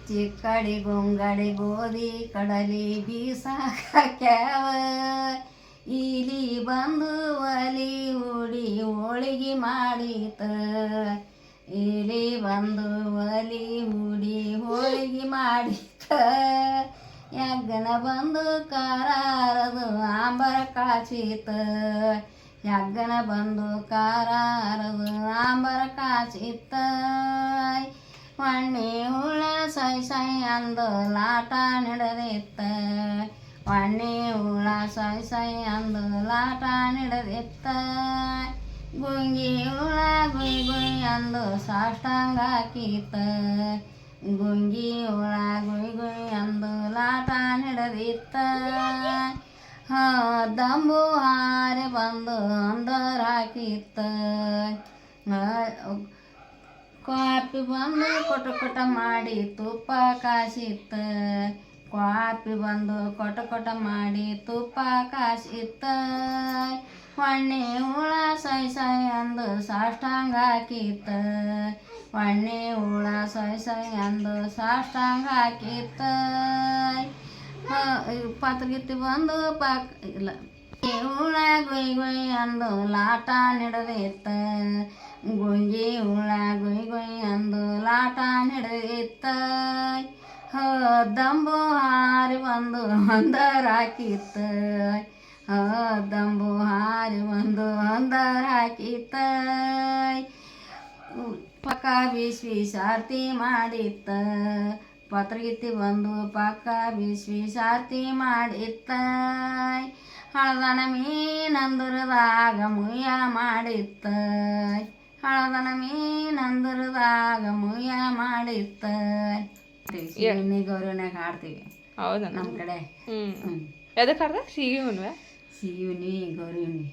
ಚಿಕ್ಕಡಿ ಗೊಂಗಡಿ ಗೋಧಿ ಕಡಲಿ ಬೀಸಾಕ್ಯಾವ ಇಲಿ ಬಂದು ಒಲಿ ಹುಡಿ ಹೋಳಿಗೆ ಮಾಡಿತ ಇಲಿ ಬಂದು ಒಲಿ ಹುಡಿ ಹೋಳಿಗೆ ಮಾಡಿತ ಯಗ್ಗನ ಬಂದು ಕಾರದು ಆಂಬರ ಕಾಚಿತ ಯಗ್ಗನ ಬಂದು ಕಾರದು ಆಂಬರ ಕಾಚಿತ ಒಣ್ಣೆ ಹುಳ ಸೈ ಸೈ ಅಂದು ಲಾಟ ನಡೆದಿತ್ತ ಒಣ್ಣೆ ಹುಳ ಸೈ ಸೈ ಅಂದು ಲಾಟ ನಡೆದಿತ್ತ ಗುಂಗಿ ಹುಳ ಗುಯ್ ಗುಯ್ ಅಂದು ಸಾಷ್ಟಾಂಗ ಹಾಕಿತ್ತ ಗುಂಗಿ ಹುಳ ಗುಯ್ ಗುಯ್ ಅಂದು ಲಾಟ ನಡೆದಿತ್ತ ದಂಬು ಹಾರಿ ಬಂದು ಅಂದರ ಹಾಕಿತ್ತ ಕಾಪಿ ಬಂದು ಕೊಟ ಮಾಡಿ ತುಪ್ಪ ಕಾಸಿತ್ತ ಕಾಪಿ ಬಂದು ಕೊಟ ಮಾಡಿ ತುಪ್ಪ ಕಾಸಿತ್ತ ಒಣ್ಣೆ ಹುಳ ಸೈ ಸೈ ಅಂದು ಸಾಷ್ಟಾಂಗ ಹಾಕಿತ್ತ ಒಣ್ಣೆ ಹುಳ ಸೈ ಸೈ ಅಂದು ಸಾಷ್ಟಾಂಗ ಹಾಕಿತ್ತ ಪತ್ರಗಿತ್ತಿ ಬಂದು ಇಲ್ಲ ಹುಳ ಗುಯ್ ಗುಯ್ ಅಂದು ಲಾಟ ನಡೆದಿತ್ತ ಗುಂಗಿ ಹುಳ ಗುಯ್ ಗುಯ್ ಅಂದು ಲಾಟ ನಡೆದಿತ್ತ ದಂಬು ಹಾರಿ ಬಂದು ಅಂದರ ಹಾಕಿತ್ತ ದಂಬು ಹಾರಿ ಬಂದು ಅಂದರ ಹಾಕಿತ್ತ ಪಕ್ಕ ಬಿಸ್ವಿ ಸಾರ್ತಿ ಮಾಡಿತ್ತ ಪತ್ರಗಿತ್ತಿ ಬಂದು ಪಕ್ಕ ಬಿಸ್ವಿ ಸಾರ್ತಿ ಮಾಡಿತ್ತ ಹಳದನ ಮೀನಂದುರದಾಗ ಮುಯ್ಯ ಮಾಡಿತ್ತ ಹಳದನ ಮೀನಂದುರದಾಗ ಮುಯ್ಯ ಮಾಡಿತ್ತ ಶಿವನಿ ಗೌರವನಾಗ ಹಾಡ್ತೀವಿ. ಹೌದಾ ನಮ್ಮ ಕಡೆ ಎದಕ್ಕೆ ಹಾಡ್ದ ಸಿಗಿ ಹುಣ್ಣಿಮೆ ಶಿವನಿ ಗೌರವನಿ